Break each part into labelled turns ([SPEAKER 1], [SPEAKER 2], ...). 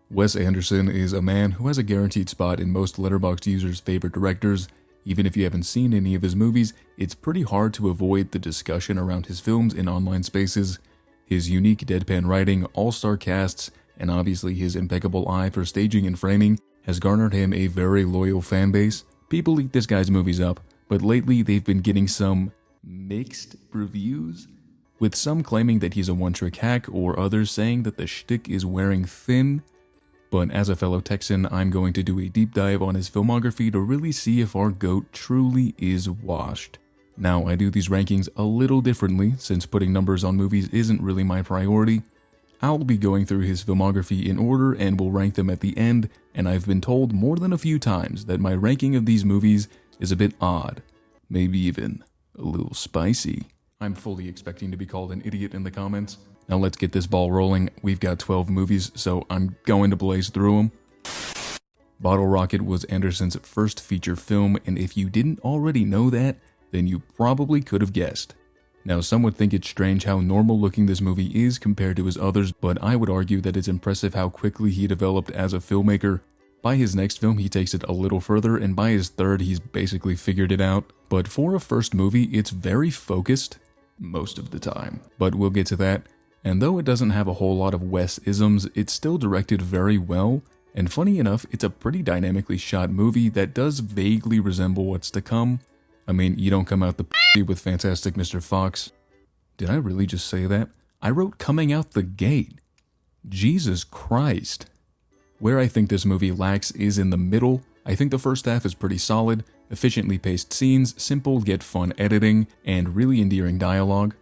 [SPEAKER 1] Wes Anderson is a man who has a guaranteed spot in most Letterboxd users' favorite directors. Even if you haven't seen any of his movies, it's pretty hard to avoid the discussion around his films in online spaces. His unique deadpan writing, all-star casts, and obviously his impeccable eye for staging and framing has garnered him a very loyal fan base. People eat this guy's movies up, but lately they've been getting some mixed reviews, with some claiming that he's a one-trick hack or others saying that the shtick is wearing thin. But as a fellow Texan, I'm going to do a deep dive on his filmography to really see if our GOAT truly is washed. Now, I do these rankings a little differently, since putting numbers on movies isn't really my priority. I'll be going through his filmography in order and will rank them at the end, and I've been told more than a few times that my ranking of these movies is a bit odd, maybe even a little spicy. I'm fully expecting to be called an idiot in the comments. Now let's get this ball rolling. We've got 12 movies, so I'm going to blaze through them. Bottle Rocket was Anderson's first feature film, and if you didn't already know that, then you probably could have guessed. Now, some would think it's strange how normal looking this movie is compared to his others, but I would argue that it's impressive how quickly he developed as a filmmaker. By his next film, he takes it a little further, and by his third, he's basically figured it out. But for a first movie, it's very focused, most of the time. But we'll get to that. And though it doesn't have a whole lot of Wes-isms, it's still directed very well, and funny enough, it's a pretty dynamically shot movie that does vaguely resemble what's to come. I mean, you don't come out the pussy with Fantastic Mr. Fox. Did I really just say that? I wrote coming out the gate. Jesus Christ. Where I think this movie lacks is in the middle. I think the first half is pretty solid, efficiently paced scenes, simple yet fun editing, and really endearing dialogue.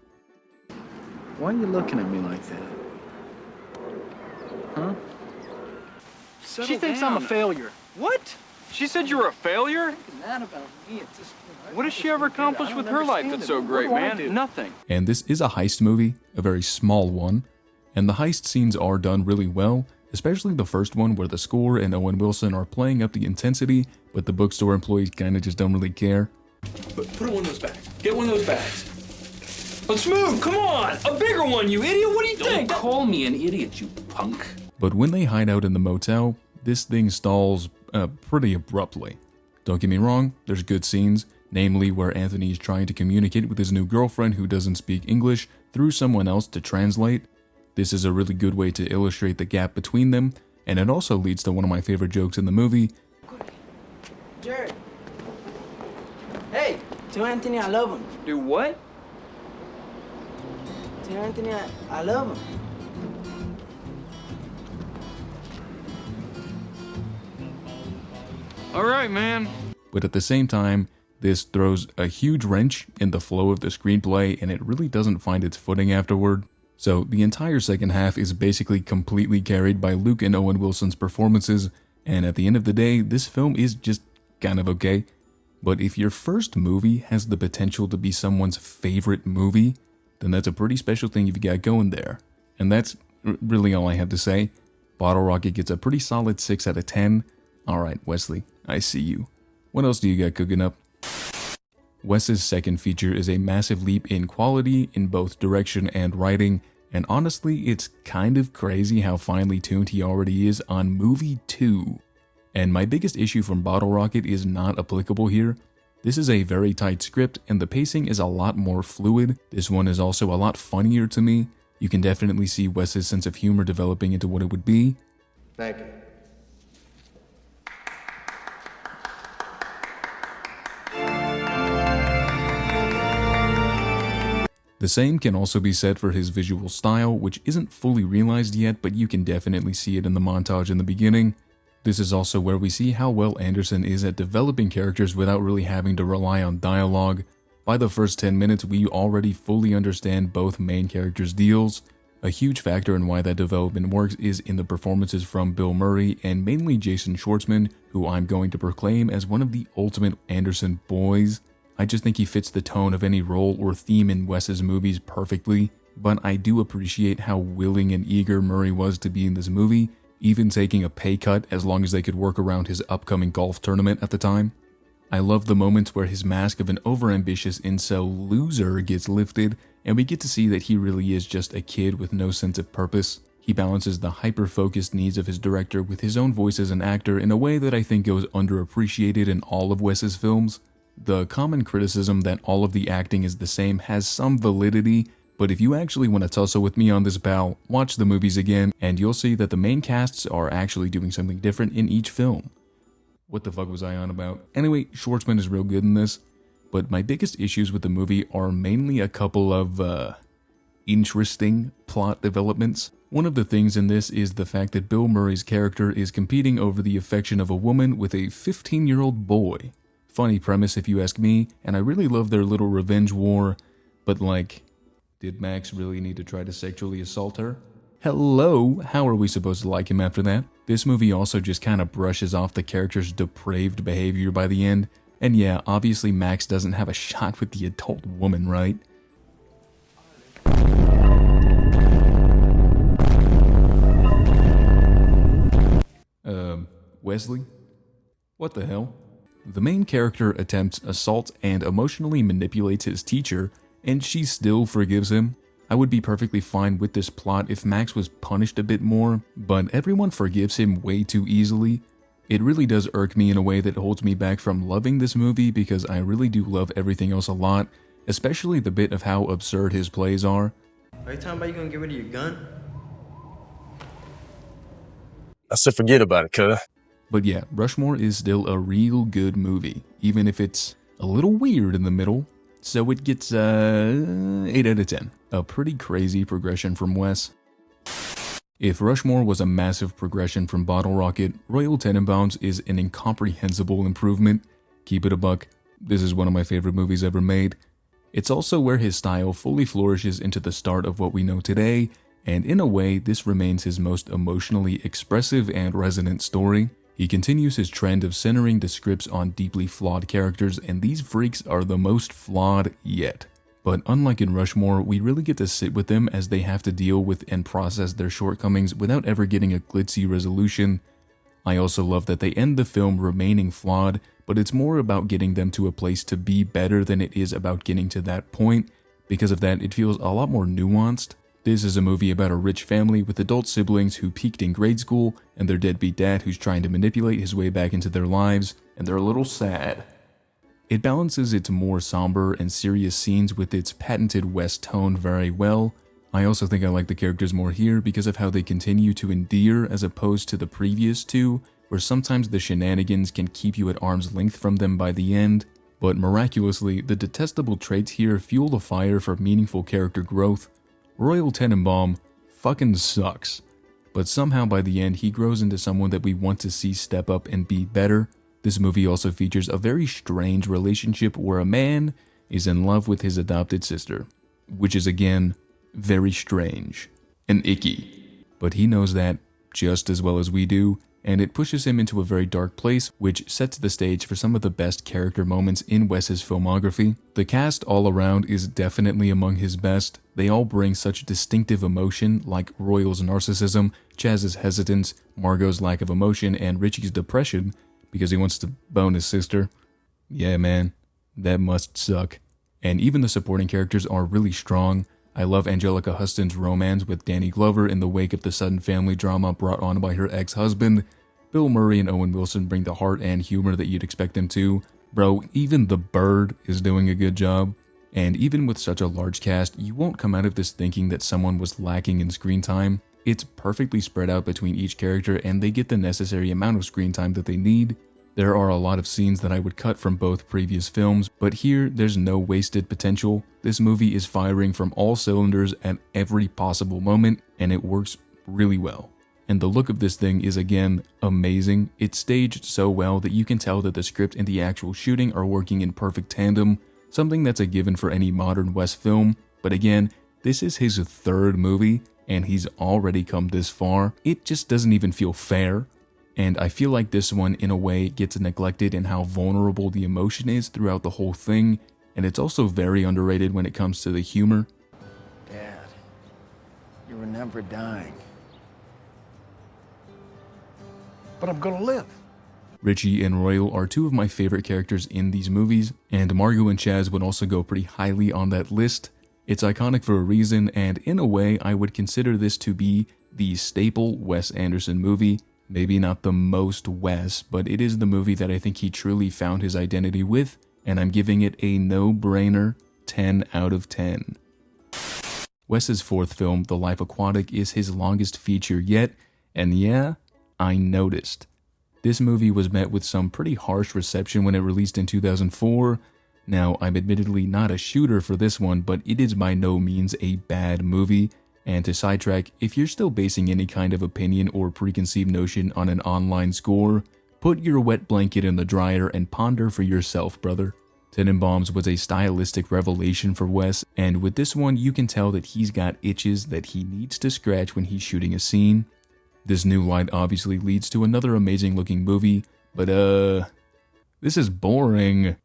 [SPEAKER 2] Why are you looking at me like that? Huh?
[SPEAKER 3] She thinks I'm a failure.
[SPEAKER 4] What? She said you were a failure?
[SPEAKER 3] Mad about me. It's just,
[SPEAKER 4] What has she ever accomplished with her life that's so great, man? Nothing.
[SPEAKER 1] And this is a heist movie, a very small one, and the heist scenes are done really well, especially the first one where the score and Owen Wilson are playing up the intensity, but the bookstore employees kinda just don't really care.
[SPEAKER 5] But put it in one of those bags. Get one of those bags. Let's move, come on! A bigger one, you idiot! What do you think?
[SPEAKER 2] Don't call me an idiot, you punk.
[SPEAKER 1] But when they hide out in the motel, this thing stalls pretty abruptly. Don't get me wrong, there's good scenes, namely where Anthony is trying to communicate with his new girlfriend who doesn't speak English through someone else to translate. This is a really good way to illustrate the gap between them, and it also leads to one of my favorite jokes in the movie.
[SPEAKER 3] Jared. Hey, tell Anthony I love him.
[SPEAKER 4] Do what?
[SPEAKER 3] Tell Anthony I love him.
[SPEAKER 4] All right, man.
[SPEAKER 1] But at the same time, this throws a huge wrench in the flow of the screenplay, and it really doesn't find its footing afterward. So the entire second half is basically completely carried by Luke and Owen Wilson's performances, and at the end of the day, this film is just kind of okay. But if your first movie has the potential to be someone's favorite movie, then that's a pretty special thing you've got going there. And that's really all I have to say. Bottle Rocket gets a pretty solid 6 out of 10. Alright, Wesley, I see you. What else do you got cooking up? Wes's second feature is a massive leap in quality in both direction and writing, and honestly, it's kind of crazy how finely tuned he already is on movie 2. And my biggest issue from Bottle Rocket is not applicable here. This is a very tight script, and the pacing is a lot more fluid. This one is also a lot funnier to me. You can definitely see Wes's sense of humor developing into what it would be.
[SPEAKER 6] Thank you.
[SPEAKER 1] The same can also be said for his visual style, which isn't fully realized yet, but you can definitely see it in the montage in the beginning. This is also where we see how well Anderson is at developing characters without really having to rely on dialogue. By the first 10 minutes, we already fully understand both main characters' deals. A huge factor in why that development works is in the performances from Bill Murray and mainly Jason Schwartzman, who I'm going to proclaim as one of the ultimate Anderson boys. I just think he fits the tone of any role or theme in Wes's movies perfectly, but I do appreciate how willing and eager Murray was to be in this movie, even taking a pay cut as long as they could work around his upcoming golf tournament at the time. I love the moments where his mask of an overambitious incel loser gets lifted, and we get to see that he really is just a kid with no sense of purpose. He balances the hyper-focused needs of his director with his own voice as an actor in a way that I think goes underappreciated in all of Wes's films. The common criticism that all of the acting is the same has some validity, but if you actually want to tussle with me on this, pal, watch the movies again, and you'll see that the main casts are actually doing something different in each film. What the fuck was I on about? Anyway, Schwartzman is real good in this, but my biggest issues with the movie are mainly a couple of, interesting plot developments. One of the things in this is the fact that Bill Murray's character is competing over the affection of a woman with a 15-year-old boy. Funny premise if you ask me, and I really love their little revenge war, but like, did Max really need to try to sexually assault her? Hello, how are we supposed to like him after that? This movie also just kind of brushes off the character's depraved behavior by the end, and yeah, obviously Max doesn't have a shot with the adult woman, right? Wesley? What the hell? The main character attempts assault and emotionally manipulates his teacher, and she still forgives him. I would be perfectly fine with this plot if Max was punished a bit more, but everyone forgives him way too easily. It really does irk me in a way that holds me back from loving this movie because I really do love everything else a lot, especially the bit of how absurd his plays are.
[SPEAKER 6] Are you talking about you gonna get rid of your gun?
[SPEAKER 7] I said forget about it, cuz.
[SPEAKER 1] But yeah, Rushmore is still a real good movie, even if it's a little weird in the middle. So it gets 8 out of 10. A pretty crazy progression from Wes. If Rushmore was a massive progression from Bottle Rocket, Royal Tenenbaums is an incomprehensible improvement. Keep it a buck, this is one of my favorite movies ever made. It's also where his style fully flourishes into the start of what we know today, and in a way, this remains his most emotionally expressive and resonant story. He continues his trend of centering the scripts on deeply flawed characters, and these freaks are the most flawed yet. But unlike in Rushmore, we really get to sit with them as they have to deal with and process their shortcomings without ever getting a glitzy resolution. I also love that they end the film remaining flawed, but it's more about getting them to a place to be better than it is about getting to that point. Because of that, it feels a lot more nuanced. This is a movie about a rich family with adult siblings who peaked in grade school and their deadbeat dad who's trying to manipulate his way back into their lives, and they're a little sad. It balances its more somber and serious scenes with its patented West tone very well. I also think I like the characters more here because of how they continue to endear as opposed to the previous two, where sometimes the shenanigans can keep you at arm's length from them by the end. But miraculously, the detestable traits here fuel the fire for meaningful character growth. Royal Tenenbaum fucking sucks, but somehow by the end he grows into someone that we want to see step up and be better. This movie also features a very strange relationship where a man is in love with his adopted sister, which is again very strange and icky, but he knows that just as well as we do, and it pushes him into a very dark place, which sets the stage for some of the best character moments in Wes's filmography. The cast all around is definitely among his best. They all bring such distinctive emotion, like Royal's narcissism, Chaz's hesitance, Margot's lack of emotion, and Richie's depression because he wants to bone his sister. Yeah, man, that must suck. And even the supporting characters are really strong. I love Angelica Huston's romance with Danny Glover in the wake of the sudden family drama brought on by her ex-husband. Bill Murray and Owen Wilson bring the heart and humor that you'd expect them to. Bro, even the bird is doing a good job. And even with such a large cast, you won't come out of this thinking that someone was lacking in screen time. It's perfectly spread out between each character and they get the necessary amount of screen time that they need. There are a lot of scenes that I would cut from both previous films, but here there's no wasted potential. This movie is firing from all cylinders at every possible moment, and it works really well. And the look of this thing is again amazing. It's staged so well that you can tell that the script and the actual shooting are working in perfect tandem, something that's a given for any modern Wes film. But again, this is his third movie, and he's already come this far. It just doesn't even feel fair. And I feel like this one, in a way, gets neglected in how vulnerable the emotion is throughout the whole thing, and it's also very underrated when it comes to the humor.
[SPEAKER 2] Dad, you were never dying. But I'm gonna live.
[SPEAKER 1] Richie and Royal are two of my favorite characters in these movies, and Margot and Chaz would also go pretty highly on that list. It's iconic for a reason, and in a way, I would consider this to be the staple Wes Anderson movie. Maybe not the most Wes, but it is the movie that I think he truly found his identity with, and I'm giving it a no-brainer 10 out of 10. Wes's fourth film, The Life Aquatic, is his longest feature yet, and yeah, I noticed. This movie was met with some pretty harsh reception when it released in 2004. Now, I'm admittedly not a shooter for this one, but it is by no means a bad movie. And to sidetrack, if you're still basing any kind of opinion or preconceived notion on an online score, put your wet blanket in the dryer and ponder for yourself, brother. Tenenbaums was a stylistic revelation for Wes, and with this one you can tell that he's got itches that he needs to scratch when he's shooting a scene. This new light obviously leads to another amazing looking movie, but this is boring.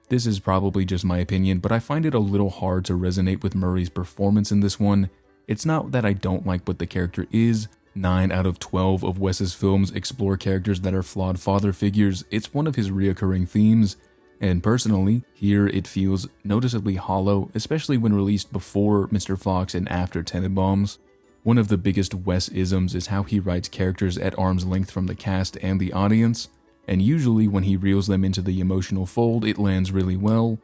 [SPEAKER 1] This is probably just my opinion, but I find it a little hard to resonate with Murray's performance in this one. It's not that I don't like what the character is. 9 out of 12 of Wes's films explore characters that are flawed father figures. It's one of his reoccurring themes, and personally, here it feels noticeably hollow, especially when released before Mr. Fox and after Tenenbaums. One of the biggest Wes-isms is how he writes characters at arm's length from the cast and the audience, and usually when he reels them into the emotional fold, it lands really well.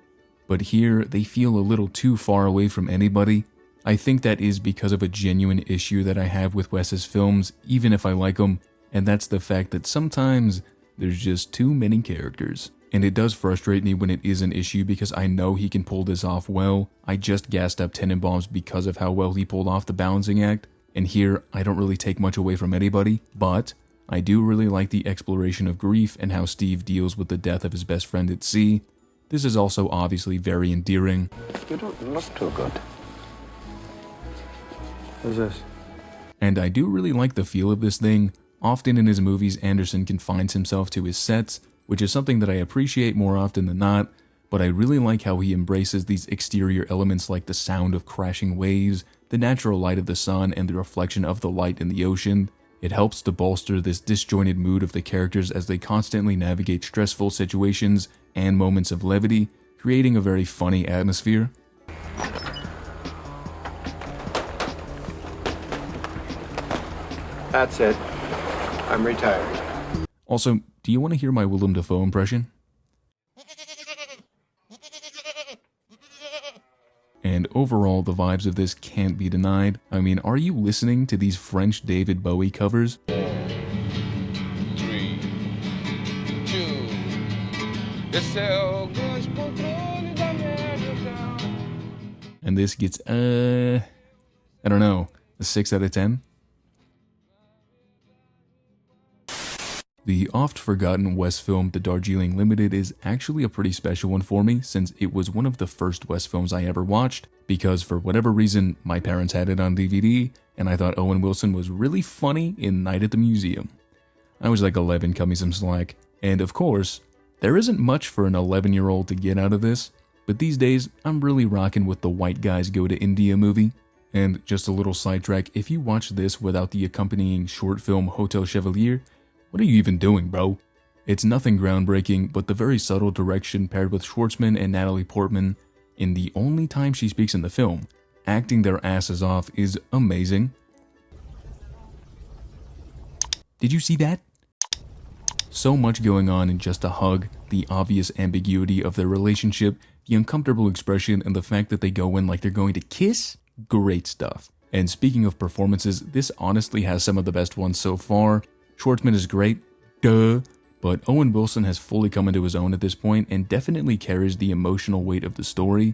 [SPEAKER 1] But here, they feel a little too far away from anybody. I think that is because of a genuine issue that I have with Wes's films, even if I like them, and that's the fact that sometimes there's just too many characters. And it does frustrate me when it is an issue because I know he can pull this off well. I just gassed up Tenenbaums because of how well he pulled off the balancing act, and here I don't really take much away from anybody, but I do really like the exploration of grief and how Steve deals with the death of his best friend at sea. This is also obviously very endearing.
[SPEAKER 2] You don't look too good.
[SPEAKER 6] Who's this?
[SPEAKER 1] And I do really like the feel of this thing. Often in his movies, Anderson confines himself to his sets, which is something that I appreciate more often than not, but I really like how he embraces these exterior elements like the sound of crashing waves, the natural light of the sun, and the reflection of the light in the ocean. It helps to bolster this disjointed mood of the characters as they constantly navigate stressful situations and moments of levity, creating a very funny atmosphere.
[SPEAKER 2] That's it. I'm retired.
[SPEAKER 1] Also, do you want to hear my Willem Dafoe impression? And overall, the vibes of this can't be denied. I mean, are you listening to these French David Bowie covers?
[SPEAKER 8] 3, 2, esse é o grande controle da merda.
[SPEAKER 1] And this gets, I don't know, a 6 out of 10? The oft-forgotten Wes film, The Darjeeling Limited, is actually a pretty special one for me since it was one of the first Wes films I ever watched, because for whatever reason, my parents had it on DVD, and I thought Owen Wilson was really funny in Night at the Museum. I was like 11, cut me some slack, and of course, there isn't much for an 11-year-old to get out of this, but these days, I'm really rocking with the White Guys Go to India movie. And just a little sidetrack, if you watch this without the accompanying short film Hotel Chevalier, what are you even doing, bro? It's nothing groundbreaking, but the very subtle direction paired with Schwartzman and Natalie Portman in the only time she speaks in the film, acting their asses off, is amazing. Did you see that? So much going on in just a hug, the obvious ambiguity of their relationship, the uncomfortable expression, and the fact that they go in like they're going to kiss? Great stuff. And speaking of performances, this honestly has some of the best ones so far. Schwartzman is great, duh, but Owen Wilson has fully come into his own at this point and definitely carries the emotional weight of the story.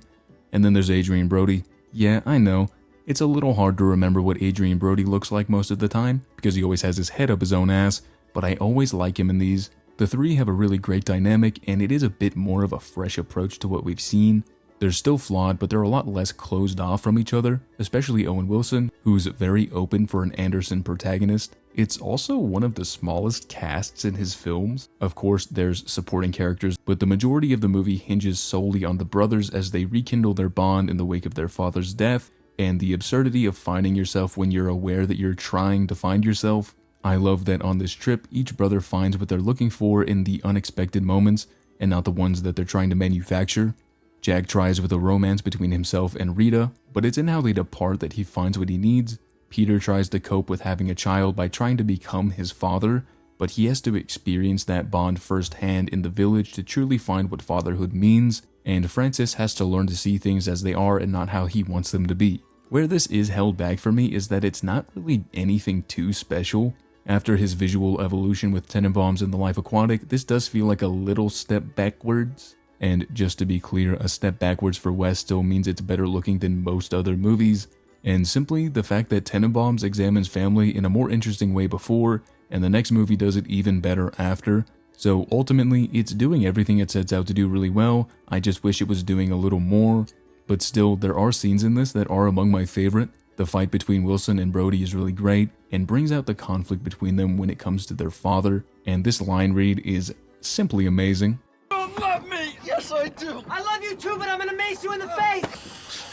[SPEAKER 1] And then there's Adrien Brody. Yeah, I know, it's a little hard to remember what Adrien Brody looks like most of the time, because he always has his head up his own ass, but I always like him in these. The three have a really great dynamic, and it is a bit more of a fresh approach to what we've seen. They're still flawed, but they're a lot less closed off from each other, especially Owen Wilson, who's very open for an Anderson protagonist. It's also one of the smallest casts in his films. Of course, there's supporting characters, but the majority of the movie hinges solely on the brothers as they rekindle their bond in the wake of their father's death, and the absurdity of finding yourself when you're aware that you're trying to find yourself. I love that on this trip, each brother finds what they're looking for in the unexpected moments, and not the ones that they're trying to manufacture. Jack tries with a romance between himself and Rita, but it's in how they depart that he finds what he needs. Peter tries to cope with having a child by trying to become his father, but he has to experience that bond firsthand in the village to truly find what fatherhood means, and Francis has to learn to see things as they are and not how he wants them to be. Where this is held back for me is that it's not really anything too special. After his visual evolution with Tenenbaums and the Life Aquatic, this does feel like a little step backwards. And just to be clear, a step backwards for Wes still means it's better looking than most other movies. And simply the fact that Tenenbaums examines family in a more interesting way before, and the next movie does it even better after. So ultimately, it's doing everything it sets out to do really well. I just wish it was doing a little more. But still, there are scenes in this that are among my favorite. The fight between Wilson and Brody is really great, and brings out the conflict between them when it comes to their father. And this line read is simply amazing.
[SPEAKER 4] You don't love me!
[SPEAKER 6] Yes, I do.
[SPEAKER 3] I love you too, but I'm gonna mace you in the face!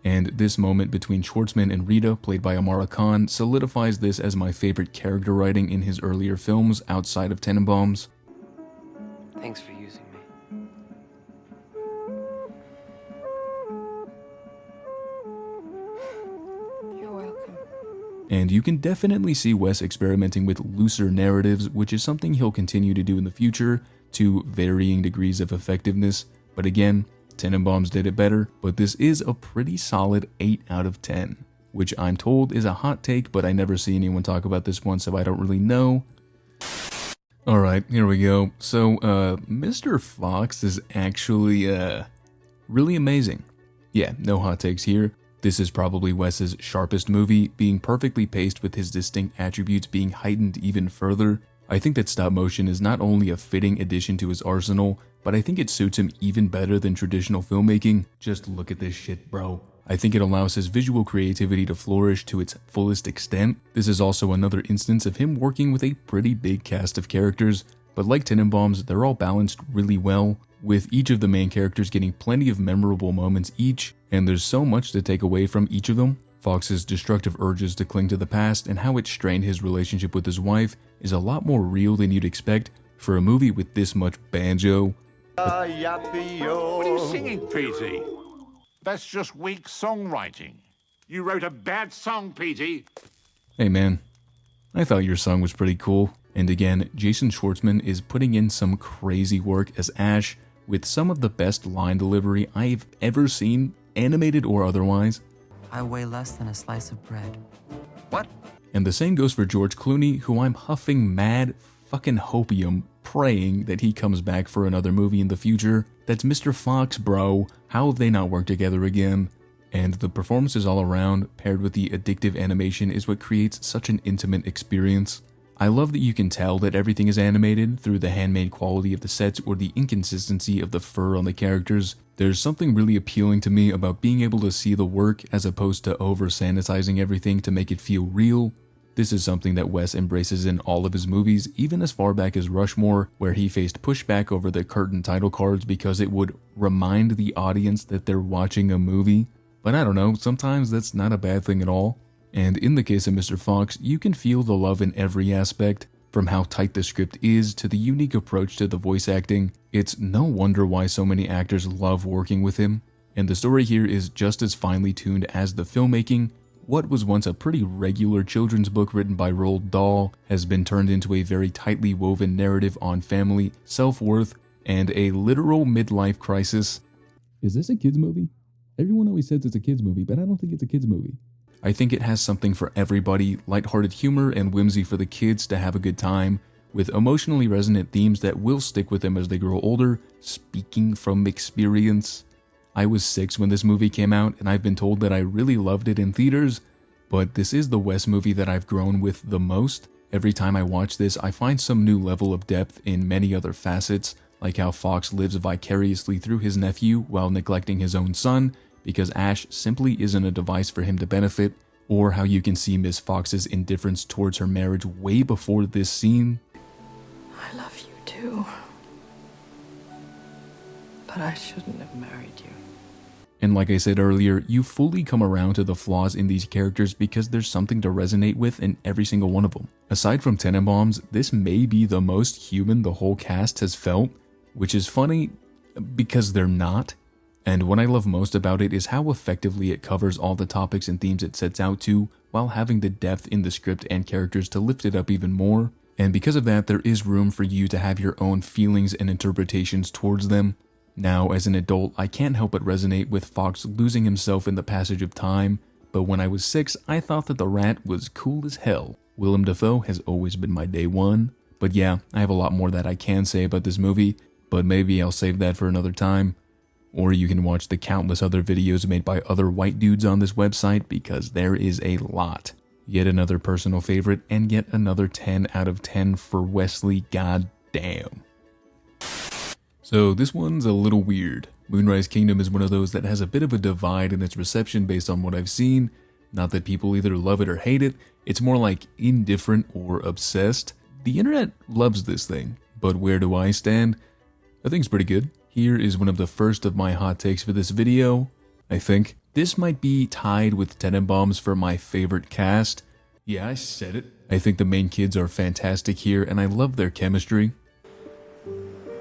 [SPEAKER 1] And this moment between Schwartzman and Rita, played by Amara Khan, solidifies this as my favorite character writing in his earlier films outside of Tenenbaums.
[SPEAKER 9] Thanks for using me.
[SPEAKER 10] You're welcome.
[SPEAKER 1] And you can definitely see Wes experimenting with looser narratives, which is something he'll continue to do in the future, to varying degrees of effectiveness. But again, Tenenbaums did it better, but this is a pretty solid 8 out of 10, which I'm told is a hot take, but I never see anyone talk about this one, so I don't really know. Alright, here we go. So, Mr. Fox is actually, really amazing. Yeah, no hot takes here. This is probably Wes's sharpest movie, being perfectly paced with his distinct attributes being heightened even further. I think that stop motion is not only a fitting addition to his arsenal, but I think it suits him even better than traditional filmmaking. Just look at this shit, bro. I think it allows his visual creativity to flourish to its fullest extent. This is also another instance of him working with a pretty big cast of characters, but like Tenenbaums, they're all balanced really well, with each of the main characters getting plenty of memorable moments each, and there's so much to take away from each of them. Fox's destructive urges to cling to the past and how it strained his relationship with his wife is a lot more real than you'd expect for a movie with this much banjo.
[SPEAKER 11] What are you singing, Petey? That's just weak songwriting. You wrote a bad song, Petey.
[SPEAKER 1] Hey man, I thought your song was pretty cool. And again, Jason Schwartzman is putting in some crazy work as Ash, with some of the best line delivery I've ever seen, animated or otherwise.
[SPEAKER 9] I weigh less than a slice of bread. What?
[SPEAKER 1] And the same goes for George Clooney, who I'm huffing mad fucking hopium, praying that he comes back for another movie in the future. That's Mr. Fox, bro. How have they not worked together again? And the performances all around, paired with the addictive animation, is what creates such an intimate experience. I love that you can tell that everything is animated through the handmade quality of the sets or the inconsistency of the fur on the characters. There's something really appealing to me about being able to see the work as opposed to over-sanitizing everything to make it feel real. This is something that Wes embraces in all of his movies, even as far back as Rushmore, where he faced pushback over the curtain title cards because it would remind the audience that they're watching a movie. But I don't know, sometimes that's not a bad thing at all. And in the case of Mr. Fox, you can feel the love in every aspect, from how tight the script is to the unique approach to the voice acting. It's no wonder why so many actors love working with him. And the story here is just as finely tuned as the filmmaking. What was once a pretty regular children's book written by Roald Dahl has been turned into a very tightly woven narrative on family, self-worth, and a literal midlife crisis. Is this a kids movie? Everyone always says it's a kids movie, but I don't think it's a kids movie. I think it has something for everybody, lighthearted humor and whimsy for the kids to have a good time, with emotionally resonant themes that will stick with them as they grow older. Speaking from experience, I was 6 when this movie came out, and I've been told that I really loved it in theaters, but this is the Wes movie that I've grown with the most. Every time I watch this, I find some new level of depth in many other facets, like how Fox lives vicariously through his nephew while neglecting his own son, because Ash simply isn't a device for him to benefit, or how you can see Miss Fox's indifference towards her marriage way before this scene.
[SPEAKER 10] I love you too. But I shouldn't have married you.
[SPEAKER 1] And like I said earlier, you fully come around to the flaws in these characters because there's something to resonate with in every single one of them. Aside from Tenenbaums, this may be the most human the whole cast has felt, which is funny because they're not. And what I love most about it is how effectively it covers all the topics and themes it sets out to, while having the depth in the script and characters to lift it up even more. And because of that, there is room for you to have your own feelings and interpretations towards them. Now, as an adult, I can't help but resonate with Fox losing himself in the passage of time, but when I was 6, I thought that the rat was cool as hell. Willem Dafoe has always been my day one. But yeah, I have a lot more that I can say about this movie, but maybe I'll save that for another time. Or you can watch the countless other videos made by other white dudes on this website, because there is a lot. Yet another personal favorite, and yet another 10 out of 10 for Wesley, goddamn. So this one's a little weird. Moonrise Kingdom is one of those that has a bit of a divide in its reception based on what I've seen. Not that people either love it or hate it, it's more like indifferent or obsessed. The internet loves this thing, but where do I stand? I think it's pretty good. Here is one of the first of my hot takes for this video, I think. This might be tied with Tenenbaums for my favorite cast. Yeah, I said it. I think the main kids are fantastic here, and I love their chemistry.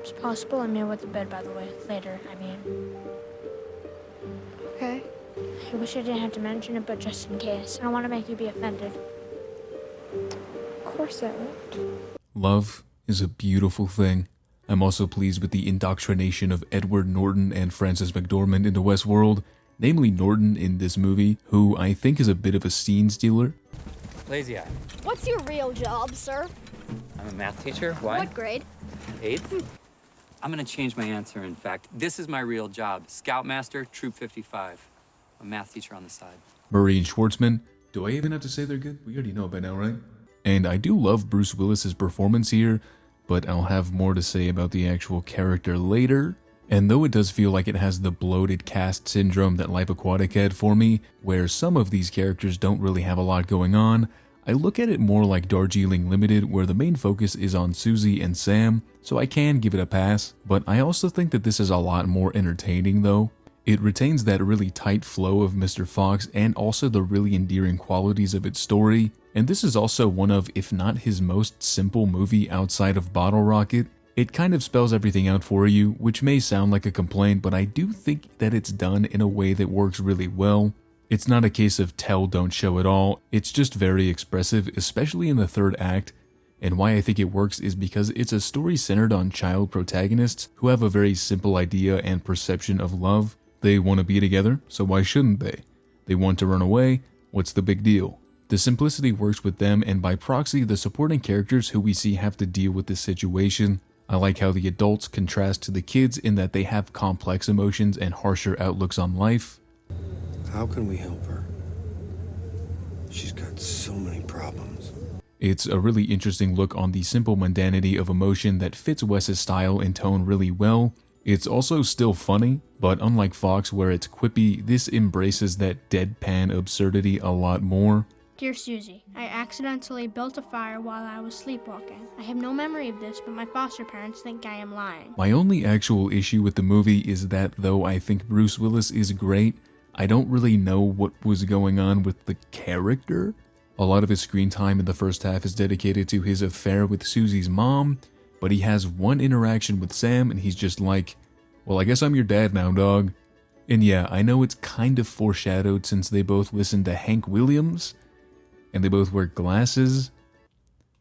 [SPEAKER 12] It's possible I'm here with the bed, by the way. Later, I mean.
[SPEAKER 10] Okay.
[SPEAKER 12] I wish I didn't have to mention it, but just in case. I don't want to make you be offended.
[SPEAKER 10] Of course I won't.
[SPEAKER 1] Love is a beautiful thing. I'm also pleased with the indoctrination of Edward Norton and Frances McDormand into Westworld, namely Norton in this movie, who I think is a bit of a scene stealer.
[SPEAKER 13] Lazy eye.
[SPEAKER 14] What's your real job, sir?
[SPEAKER 13] I'm a math teacher. Why?
[SPEAKER 14] What grade?
[SPEAKER 13] 8th. I'm gonna change my answer, in fact. This is my real job. Scoutmaster, Troop 55. A math teacher on the side.
[SPEAKER 1] Murray and Schwartzman. Do I even have to say they're good? We already know by now, right? And I do love Bruce Willis's performance here, but I'll have more to say about the actual character later. And though it does feel like it has the bloated cast syndrome that Life Aquatic had for me, where some of these characters don't really have a lot going on, I look at it more like Darjeeling Limited, where the main focus is on Susie and Sam, so I can give it a pass, but I also think that this is a lot more entertaining though. It retains that really tight flow of Mr. Fox and also the really endearing qualities of its story, and this is also one of, if not his most simple movie outside of Bottle Rocket. It kind of spells everything out for you, which may sound like a complaint, but I do think that it's done in a way that works really well. It's not a case of tell, don't show at all, it's just very expressive, especially in the third act, and why I think it works is because it's a story centered on child protagonists who have a very simple idea and perception of love. They want to be together, so why shouldn't they? They want to run away, what's the big deal? The simplicity works with them, and by proxy, the supporting characters who we see have to deal with this situation. I like how the adults contrast to the kids in that they have complex emotions and harsher outlooks on life.
[SPEAKER 15] How can we help her? She's got so many problems.
[SPEAKER 1] It's a really interesting look on the simple mundanity of emotion that fits Wes's style and tone really well. It's also still funny, but unlike Fox where it's quippy, this embraces that deadpan absurdity a lot more.
[SPEAKER 12] Dear Susie, I accidentally built a fire while I was sleepwalking. I have no memory of this, but my foster parents think I am lying.
[SPEAKER 1] My only actual issue with the movie is that though I think Bruce Willis is great, I don't really know what was going on with the character. A lot of his screen time in the first half is dedicated to his affair with Susie's mom, but he has one interaction with Sam and he's just like, well, I guess I'm your dad now, dog. And yeah, I know it's kind of foreshadowed since they both listen to Hank Williams, and they both wear glasses,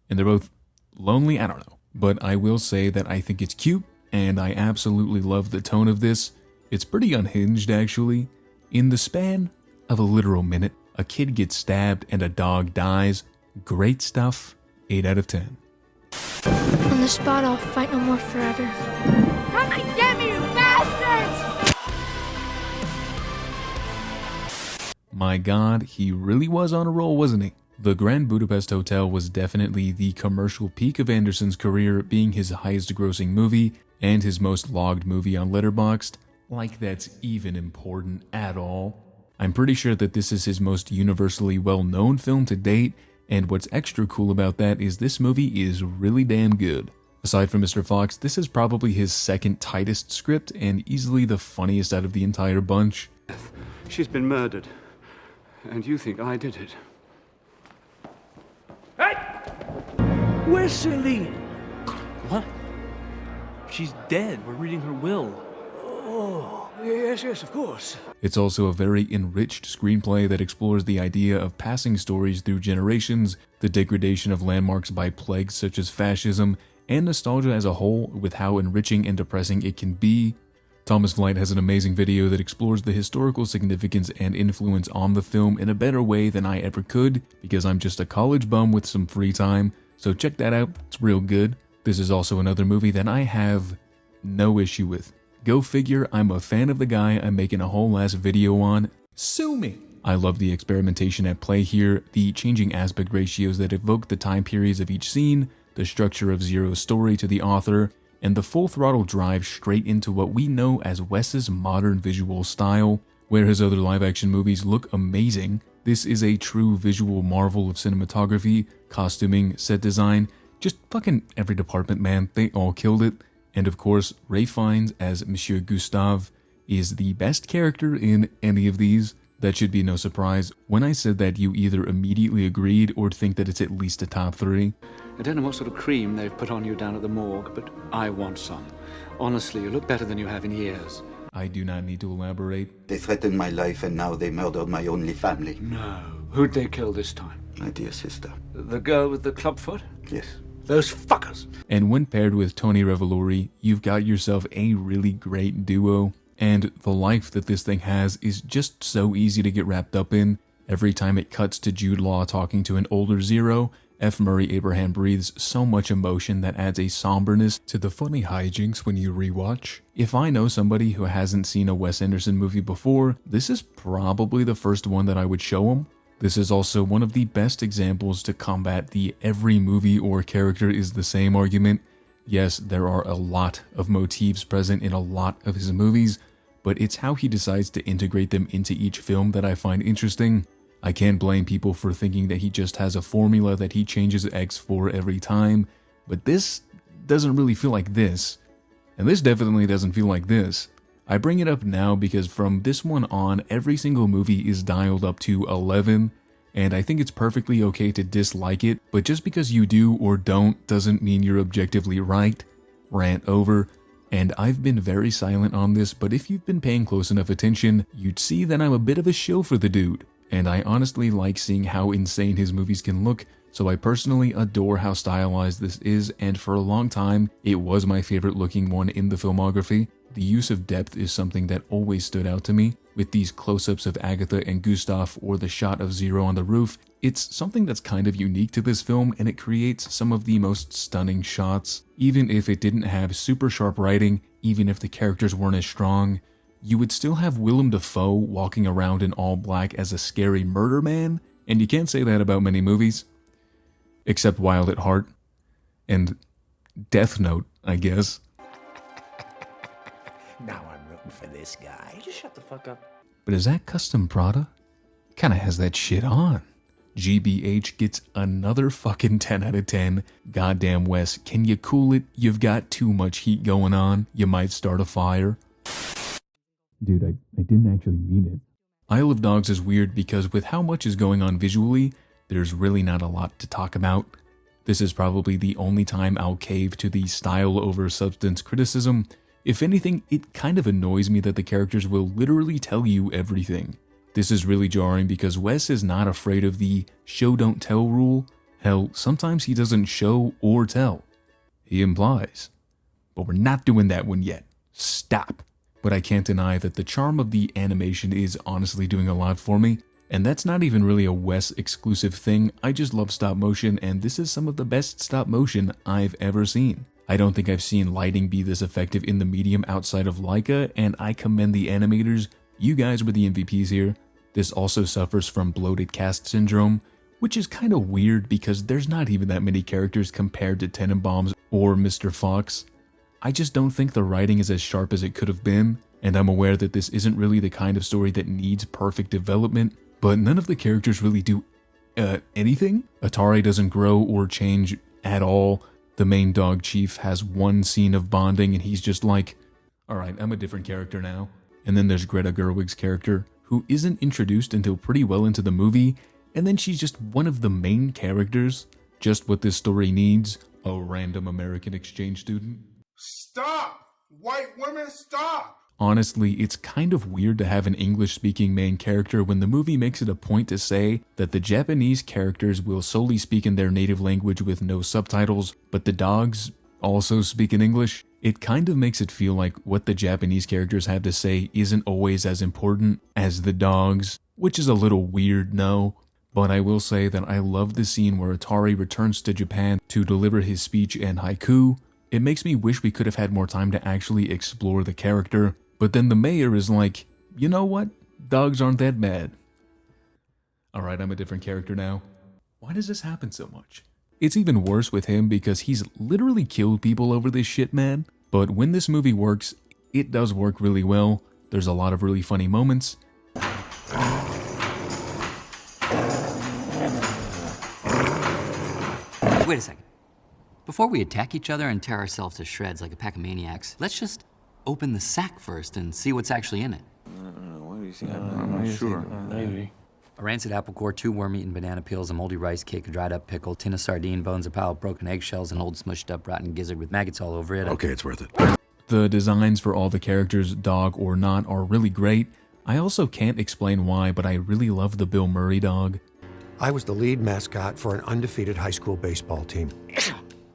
[SPEAKER 1] and they're both lonely, I don't know. But I will say that I think it's cute, and I absolutely love the tone of this. It's pretty unhinged, actually. In the span of a literal minute, a kid gets stabbed and a dog dies. Great stuff. 8 out of 10.
[SPEAKER 12] On the spot, I'll fight no more forever.
[SPEAKER 14] Come and get me, you bastards!
[SPEAKER 1] My god, he really was on a roll, wasn't he? The Grand Budapest Hotel was definitely the commercial peak of Anderson's career, being his highest grossing movie and his most logged movie on Letterboxd. Like that's even important at all. I'm pretty sure that this is his most universally well-known film to date, and what's extra cool about that is this movie is really damn good. Aside from Mr. Fox, this is probably his second tightest script and easily the funniest out of the entire bunch.
[SPEAKER 16] She's been murdered, and you think I did it.
[SPEAKER 5] Hey! Where's Celine? What? She's dead. We're reading her will.
[SPEAKER 16] Oh, Yes, yes, of course.
[SPEAKER 1] It's also a very enriched screenplay that explores the idea of passing stories through generations, the degradation of landmarks by plagues such as fascism, and nostalgia as a whole with how enriching and depressing it can be. Thomas Flight has an amazing video that explores the historical significance and influence on the film in a better way than I ever could, because I'm just a college bum with some free time, so check that out, it's real good. This is also another movie that I have no issue with. Go figure, I'm a fan of the guy I'm making a whole ass video on. Sue me! I love the experimentation at play here, the changing aspect ratios that evoke the time periods of each scene, the structure of Zero's story to the author, and the full throttle drive straight into what we know as Wes's modern visual style. Where his other live action movies look amazing, this is a true visual marvel of cinematography, costuming, set design, just fucking every department, man, they all killed it. And of course, Ralph Fiennes as Monsieur Gustave is the best character in any of these. That should be no surprise when I said that you either immediately agreed or think that it's at least a top 3.
[SPEAKER 16] I don't know what sort of cream they've put on you down at the morgue, but I want some. Honestly, you look better than you have in years.
[SPEAKER 1] I do not need to elaborate.
[SPEAKER 17] They threatened my life and now they murdered my only family.
[SPEAKER 16] No. Who'd they kill this time?
[SPEAKER 17] My dear sister.
[SPEAKER 16] The girl with the clubfoot?
[SPEAKER 17] Yes.
[SPEAKER 16] Those fuckers!
[SPEAKER 1] And when paired with Tony Revolori, you've got yourself a really great duo. And the life that this thing has is just so easy to get wrapped up in. Every time it cuts to Jude Law talking to an older Zero, F. Murray Abraham breathes so much emotion that adds a somberness to the funny hijinks when you rewatch. If I know somebody who hasn't seen a Wes Anderson movie before, this is probably the first one that I would show them. This is also one of the best examples to combat the every movie or character is the same argument. Yes, there are a lot of motifs present in a lot of his movies, but it's how he decides to integrate them into each film that I find interesting. I can't blame people for thinking that he just has a formula that he changes X for every time, but this doesn't really feel like this. And this definitely doesn't feel like this. I bring it up now because from this one on, every single movie is dialed up to 11, and I think it's perfectly okay to dislike it, but just because you do or don't doesn't mean you're objectively right. Rant over. And I've been very silent on this, but if you've been paying close enough attention, you'd see that I'm a bit of a shill for the dude. And I honestly like seeing how insane his movies can look, so I personally adore how stylized this is, and for a long time, it was my favorite looking one in the filmography. The use of depth is something that always stood out to me. With these close-ups of Agatha and Gustav or the shot of Zero on the roof, it's something that's kind of unique to this film, and it creates some of the most stunning shots. Even if it didn't have super sharp writing, even if the characters weren't as strong, you would still have Willem Dafoe walking around in all black as a scary murder man, and you can't say that about many movies. Except Wild at Heart. And Death Note, I guess.
[SPEAKER 18] Now I'm rooting for this guy.
[SPEAKER 6] Just shut the fuck up.
[SPEAKER 1] But is that custom Prada? Kinda has that shit on. GBH gets another fucking 10 out of 10. Goddamn Wes, can you cool it? You've got too much heat going on. You might start a fire. Dude, I didn't actually mean it. Isle of Dogs is weird because with how much is going on visually, there's really not a lot to talk about. This is probably the only time I'll cave to the style over substance criticism. If anything, it kind of annoys me that the characters will literally tell you everything. This is really jarring because Wes is not afraid of the show don't tell rule. Hell, sometimes he doesn't show or tell. He implies. But we're not doing that one yet. Stop. But I can't deny that the charm of the animation is honestly doing a lot for me. And that's not even really a Wes exclusive thing. I just love stop motion, and this is some of the best stop motion I've ever seen. I don't think I've seen lighting be this effective in the medium outside of Leica, and I commend the animators. You guys were the MVPs here. This also suffers from bloated cast syndrome, which is kind of weird because there's not even that many characters compared to Tenenbaums or Mr. Fox. I just don't think the writing is as sharp as it could have been, and I'm aware that this isn't really the kind of story that needs perfect development, but none of the characters really do anything. Atari doesn't grow or change at all. The main dog chief has one scene of bonding and he's just like, alright, I'm a different character now. And then there's Greta Gerwig's character, who isn't introduced until pretty well into the movie, and then she's just one of the main characters. Just what this story needs, a random American exchange student.
[SPEAKER 11] Stop! White women, stop!
[SPEAKER 1] Honestly, it's kind of weird to have an English-speaking main character when the movie makes it a point to say that the Japanese characters will solely speak in their native language with no subtitles, but the dogs also speak in English. It kind of makes it feel like what the Japanese characters have to say isn't always as important as the dogs, which is a little weird, no. But I will say that I love the scene where Atari returns to Japan to deliver his speech and haiku. It makes me wish we could have had more time to actually explore the character. But then the mayor is like, you know what? Dogs aren't that bad. Alright, I'm a different character now. Why does this happen so much? It's even worse with him because he's literally killed people over this shit, man. But when this movie works, it does work really well. There's a lot of really funny moments.
[SPEAKER 9] Wait a second. Before we attack each other and tear ourselves to shreds like a pack of maniacs, let's just open the sack first and see what's actually in it.
[SPEAKER 8] What do you think? I'm not sure. Maybe.
[SPEAKER 9] A rancid apple core, 2 worm-eaten banana peels, a moldy rice cake, a dried-up pickle, tin of sardine bones, a pile of broken eggshells, an old smushed-up rotten gizzard with maggots all over it.
[SPEAKER 18] Okay, it's worth it.
[SPEAKER 1] The designs for all the characters, dog or not, are really great. I also can't explain why, but I really love the Bill Murray dog.
[SPEAKER 15] I was the lead mascot for an undefeated high school baseball team.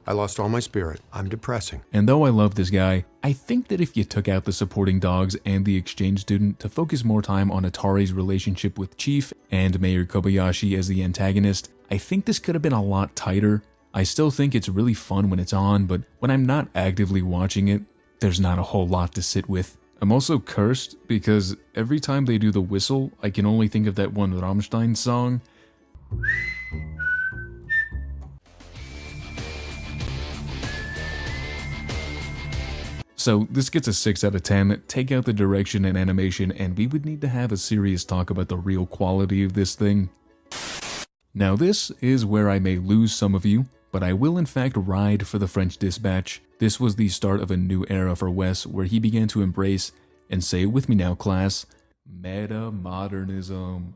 [SPEAKER 15] I lost all my spirit. I'm depressing.
[SPEAKER 1] And though I love this guy, I think that if you took out the supporting dogs and the exchange student to focus more time on Atari's relationship with Chief and Mayor Kobayashi as the antagonist, I think this could have been a lot tighter. I still think it's really fun when it's on, but when I'm not actively watching it, there's not a whole lot to sit with. I'm also cursed because every time they do the whistle, I can only think of that one Rammstein song. So this gets a 6 out of 10, take out the direction and animation, and we would need to have a serious talk about the real quality of this thing. Now this is where I may lose some of you, but I will in fact ride for the French Dispatch. This was the start of a new era for Wes, where he began to embrace, and say it with me now class, meta-modernism.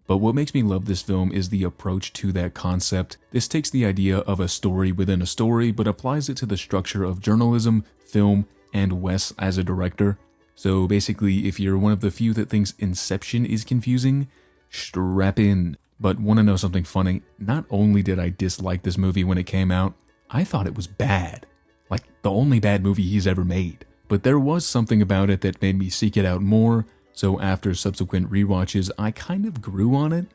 [SPEAKER 1] But what makes me love this film is the approach to that concept. This takes the idea of a story within a story, but applies it to the structure of journalism, film, and Wes as a director. So basically, if you're one of the few that thinks Inception is confusing, strap in. But want to know something funny? Not only did I dislike this movie when it came out, I thought it was bad. Like the only bad movie he's ever made. But there was something about it that made me seek it out more, so after subsequent rewatches, I kind of grew on it.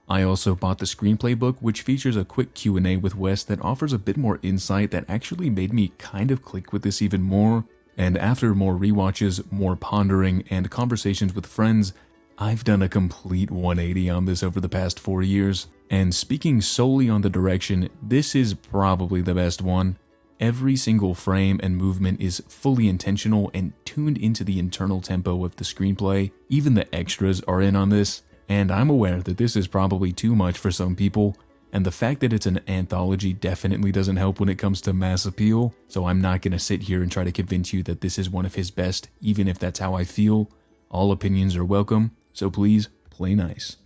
[SPEAKER 1] I also bought the screenplay book, which features a quick Q&A with Wes that offers a bit more insight that actually made me kind of click with this even more. And after more rewatches, more pondering, and conversations with friends, I've done a complete 180 on this over the past 4 years. And speaking solely on the direction, this is probably the best one. Every single frame and movement is fully intentional and tuned into the internal tempo of the screenplay. Even the extras are in on this. And I'm aware that this is probably too much for some people, and the fact that it's an anthology definitely doesn't help when it comes to mass appeal, so I'm not going to sit here and try to convince you that this is one of his best, even if that's how I feel. All opinions are welcome, so please, play nice.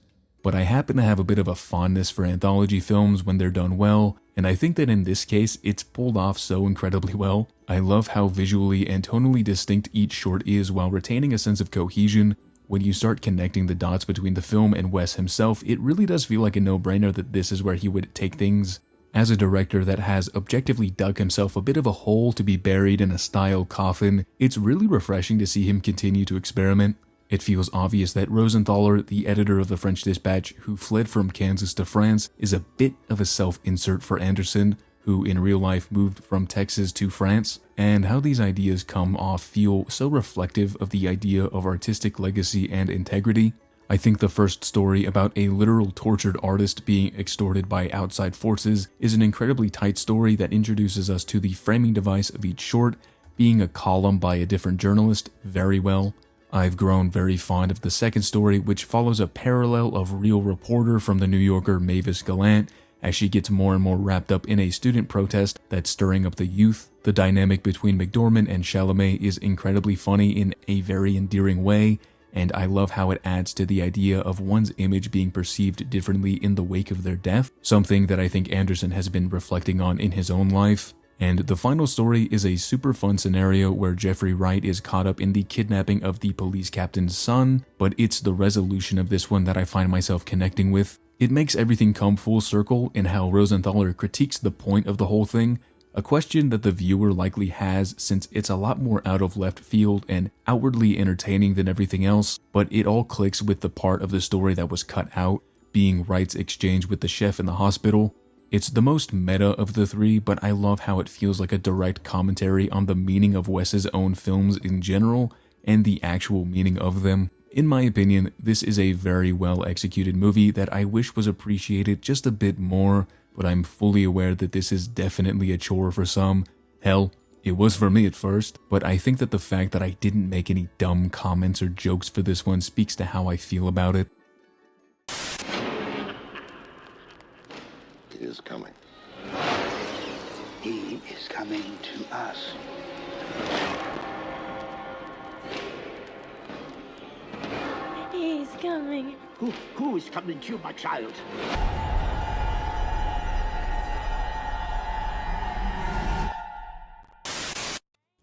[SPEAKER 1] But I happen to have a bit of a fondness for anthology films when they're done well, and I think that in this case, it's pulled off so incredibly well. I love how visually and tonally distinct each short is while retaining a sense of cohesion. When you start connecting the dots between the film and Wes himself, it really does feel like a no-brainer that this is where he would take things. As a director that has objectively dug himself a bit of a hole to be buried in a style coffin, it's really refreshing to see him continue to experiment. It feels obvious that Rosenthaler, the editor of the French Dispatch, who fled from Kansas to France, is a bit of a self-insert for Anderson, who in real life moved from Texas to France, and how these ideas come off feel so reflective of the idea of artistic legacy and integrity. I think the first story about a literal tortured artist being extorted by outside forces is an incredibly tight story that introduces us to the framing device of each short, being a column by a different journalist, very well. I've grown very fond of the second story, which follows a parallel of real reporter from the New Yorker Mavis Gallant, as she gets more and more wrapped up in a student protest that's stirring up the youth. The dynamic between McDormand and Chalamet is incredibly funny in a very endearing way, and I love how it adds to the idea of one's image being perceived differently in the wake of their death, something that I think Anderson has been reflecting on in his own life. And the final story is a super fun scenario where Jeffrey Wright is caught up in the kidnapping of the police captain's son, but it's the resolution of this one that I find myself connecting with. It makes everything come full circle in how Rosenthaler critiques the point of the whole thing, a question that the viewer likely has since it's a lot more out of left field and outwardly entertaining than everything else, but it all clicks with the part of the story that was cut out, being Wright's exchange with the chef in the hospital. It's the most meta of the three, but I love how it feels like a direct commentary on the meaning of Wes's own films in general and the actual meaning of them. In my opinion, this is a very well executed movie that I wish was appreciated just a bit more, but I'm fully aware that this is definitely a chore for some. Hell, it was for me at first, but I think that the fact that I didn't make any dumb comments or jokes for this one speaks to how I feel about it.
[SPEAKER 2] He is coming. He is coming to us.
[SPEAKER 14] He's coming.
[SPEAKER 18] Who is coming to you, my child?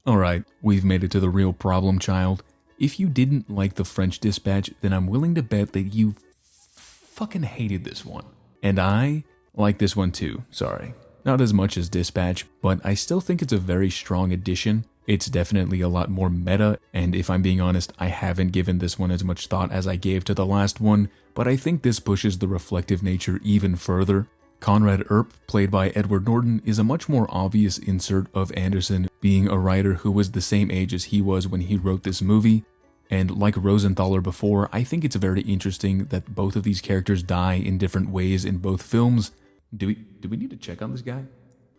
[SPEAKER 1] Alright, we've made it to the real problem, child. If you didn't like The French Dispatch, then I'm willing to bet that you fucking hated this one. And I like this one too, sorry. Not as much as Dispatch, but I still think it's a very strong addition. It's definitely a lot more meta, and if I'm being honest, I haven't given this one as much thought as I gave to the last one, but I think this pushes the reflective nature even further. Conrad Earp, played by Edward Norton, is a much more obvious insert of Anderson being a writer who was the same age as he was when he wrote this movie. And like Rosenthaler before, I think it's very interesting that both of these characters die in different ways in both films. Do we need to check on this guy?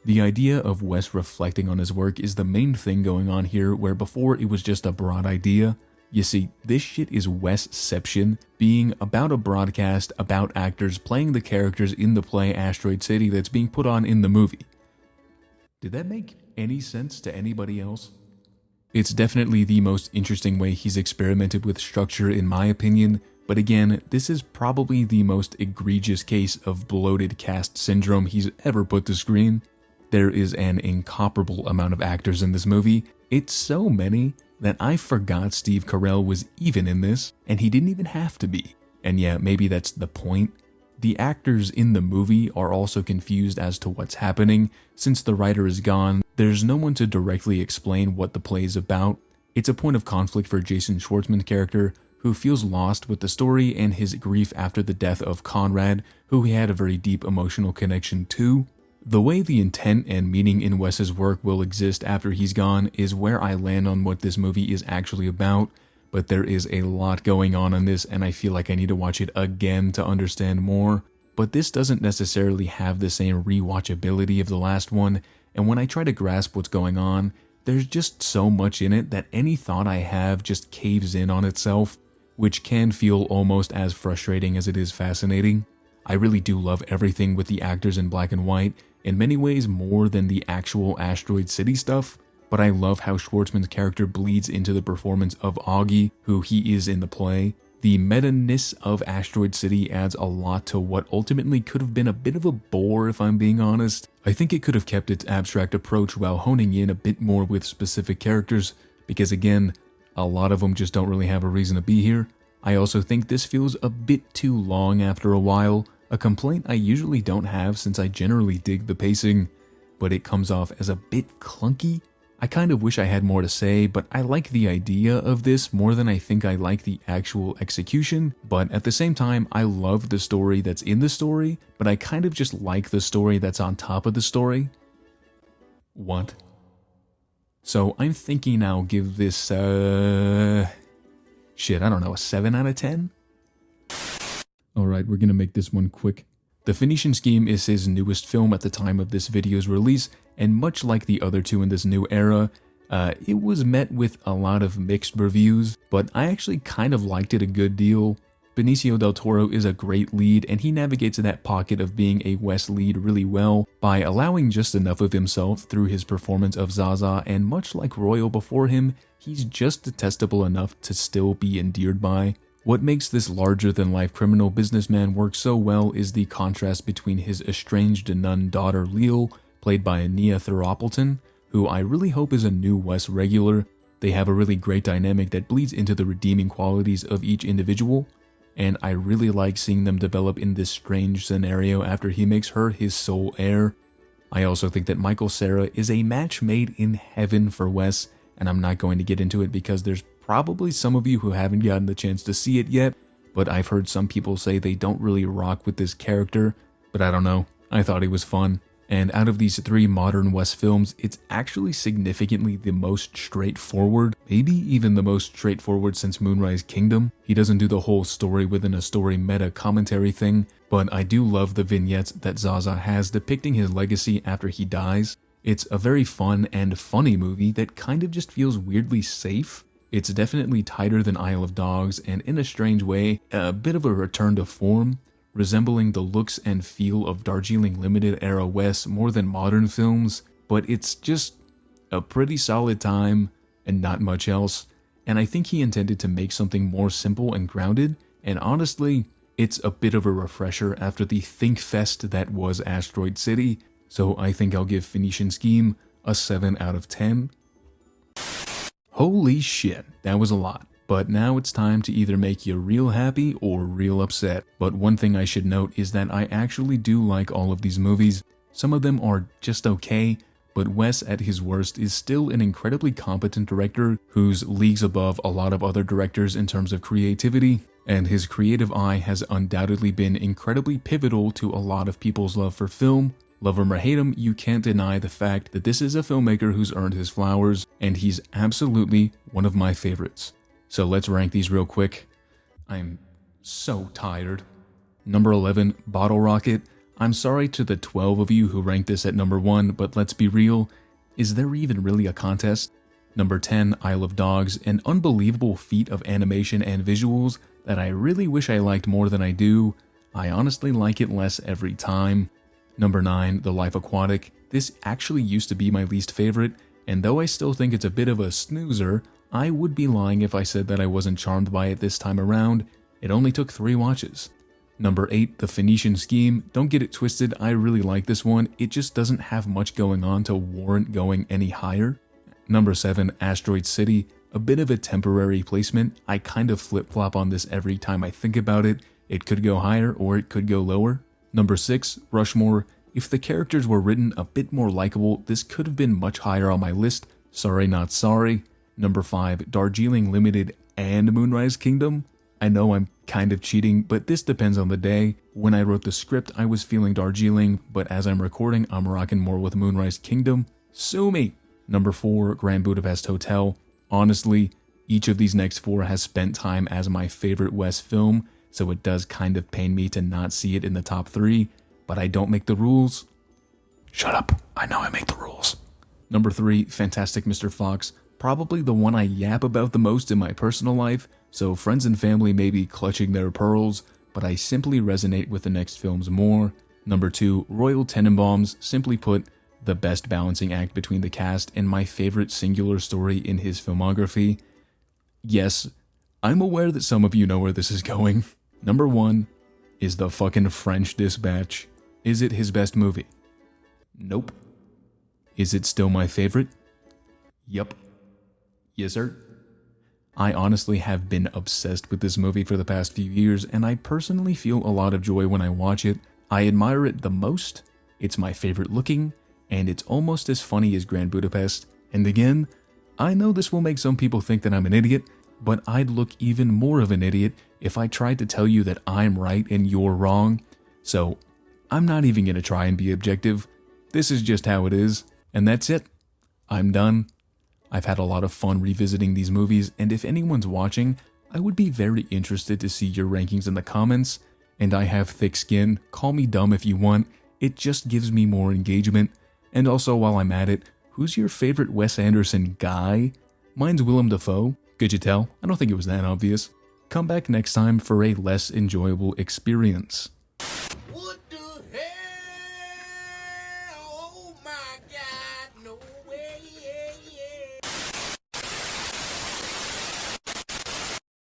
[SPEAKER 1] The idea of Wes reflecting on his work is the main thing going on here, where before it was just a broad idea. You see, this shit is Wesception, being about a broadcast about actors playing the characters in the play Asteroid City that's being put on in the movie. Did that make any sense to anybody else? It's definitely the most interesting way he's experimented with structure in my opinion, but again, this is probably the most egregious case of bloated cast syndrome he's ever put to screen. There is an incomparable amount of actors in this movie. It's so many that I forgot Steve Carell was even in this, and he didn't even have to be. And yeah, maybe that's the point. The actors in the movie are also confused as to what's happening. Since the writer is gone, there's no one to directly explain what the play is about. It's a point of conflict for Jason Schwartzman's character, who feels lost with the story and his grief after the death of Conrad, who he had a very deep emotional connection to. The way the intent and meaning in Wes's work will exist after he's gone is where I land on what this movie is actually about, but there is a lot going on in this and I feel like I need to watch it again to understand more. But this doesn't necessarily have the same rewatchability of the last one, and when I try to grasp what's going on, there's just so much in it that any thought I have just caves in on itself, which can feel almost as frustrating as it is fascinating. I really do love everything with the actors in black and white, in many ways more than the actual Asteroid City stuff, but I love how Schwartzman's character bleeds into the performance of Augie, who he is in the play. The meta-ness of Asteroid City adds a lot to what ultimately could have been a bit of a bore if I'm being honest. I think it could have kept its abstract approach while honing in a bit more with specific characters, because again, a lot of them just don't really have a reason to be here. I also think this feels a bit too long after a while, a complaint I usually don't have since I generally dig the pacing, but it comes off as a bit clunky. I kind of wish I had more to say, but I like the idea of this more than I think I like the actual execution, but at the same time, I love the story that's in the story, but I kind of just like the story that's on top of the story. What? So I'm thinking I'll give this, I don't know, a 7 out of 10? Alright, we're gonna make this one quick. The Phoenician Scheme is his newest film at the time of this video's release, and much like the other two in this new era, it was met with a lot of mixed reviews, but I actually kind of liked it a good deal. Benicio del Toro is a great lead, and he navigates that pocket of being a Wes lead really well by allowing just enough of himself through his performance of Zaza, and much like Royal before him, he's just detestable enough to still be endeared by. What makes this larger-than-life criminal businessman work so well is the contrast between his estranged nun daughter Lil, played by Nia Therappleton, who I really hope is a new Wes regular. They have a really great dynamic that bleeds into the redeeming qualities of each individual, and I really like seeing them develop in this strange scenario after he makes her his sole heir. I also think that Michael Cera is a match made in heaven for Wes, and I'm not going to get into it because there's probably some of you who haven't gotten the chance to see it yet, but I've heard some people say they don't really rock with this character, but I don't know, I thought he was fun. And out of these three modern Wes films, it's actually significantly the most straightforward, maybe even the most straightforward since Moonrise Kingdom. He doesn't do the whole story within a story meta commentary thing, but I do love the vignettes that Zaza has depicting his legacy after he dies. It's a very fun and funny movie that kind of just feels weirdly safe. It's definitely tighter than Isle of Dogs, and in a strange way, a bit of a return to form, resembling the looks and feel of Darjeeling Limited era Wes more than modern films, but it's just a pretty solid time and not much else, and I think he intended to make something more simple and grounded, and honestly, it's a bit of a refresher after the think fest that was Asteroid City, so I think I'll give Phoenician Scheme a 7 out of 10. Holy shit, that was a lot. But now it's time to either make you real happy or real upset. But one thing I should note is that I actually do like all of these movies. Some of them are just okay, but Wes at his worst is still an incredibly competent director who's leagues above a lot of other directors in terms of creativity, and his creative eye has undoubtedly been incredibly pivotal to a lot of people's love for film. Love him or hate him, you can't deny the fact that this is a filmmaker who's earned his flowers, and he's absolutely one of my favorites. So let's rank these real quick. I'm so tired. Number 11, Bottle Rocket. I'm sorry to the 12 of you who ranked this at number 1, but let's be real, is there even really a contest? Number 10, Isle of Dogs, an unbelievable feat of animation and visuals that I really wish I liked more than I do. I honestly like it less every time. Number 9, The Life Aquatic. This actually used to be my least favorite, and though I still think it's a bit of a snoozer, I would be lying if I said that I wasn't charmed by it this time around. It only took 3 watches. Number 8, The Phoenician Scheme. Don't get it twisted, I really like this one. It just doesn't have much going on to warrant going any higher. Number 7, Asteroid City. A bit of a temporary placement. I kind of flip-flop on this every time I think about it. It could go higher or it could go lower. Number 6, Rushmore. If the characters were written a bit more likable, this could have been much higher on my list. Sorry, not sorry. Number 5, Darjeeling Limited and Moonrise Kingdom. I know I'm kind of cheating, but this depends on the day. When I wrote the script, I was feeling Darjeeling, but as I'm recording, I'm rocking more with Moonrise Kingdom. Sue me! Number 4, Grand Budapest Hotel. Honestly, each of these next 4 has spent time as my favorite Wes film, so it does kind of pain me to not see it in the top 3, but I don't make the rules. Shut up, I know I make the rules. Number 3, Fantastic Mr. Fox. Probably the one I yap about the most in my personal life, so friends and family may be clutching their pearls, but I simply resonate with the next films more. Number 2, Royal Tenenbaums. Simply put, the best balancing act between the cast and my favorite singular story in his filmography. Yes, I'm aware that some of you know where this is going. Number 1 is the fucking French Dispatch. Is it his best movie? Nope. Is it still my favorite? Yup. Yes, sir. I honestly have been obsessed with this movie for the past few years, and I personally feel a lot of joy when I watch it. I admire it the most, it's my favorite looking, and it's almost as funny as Grand Budapest. And again, I know this will make some people think that I'm an idiot, but I'd look even more of an idiot if I tried to tell you that I'm right and you're wrong. So, I'm not even gonna try and be objective. This is just how it is, and that's it. I'm done. I've had a lot of fun revisiting these movies, and if anyone's watching, I would be very interested to see your rankings in the comments. And I have thick skin, call me dumb if you want, it just gives me more engagement. And also, while I'm at it, who's your favorite Wes Anderson guy? Mine's Willem Dafoe. Could you tell? I don't think it was that obvious. Come back next time for a less enjoyable experience.
[SPEAKER 14] What the hell?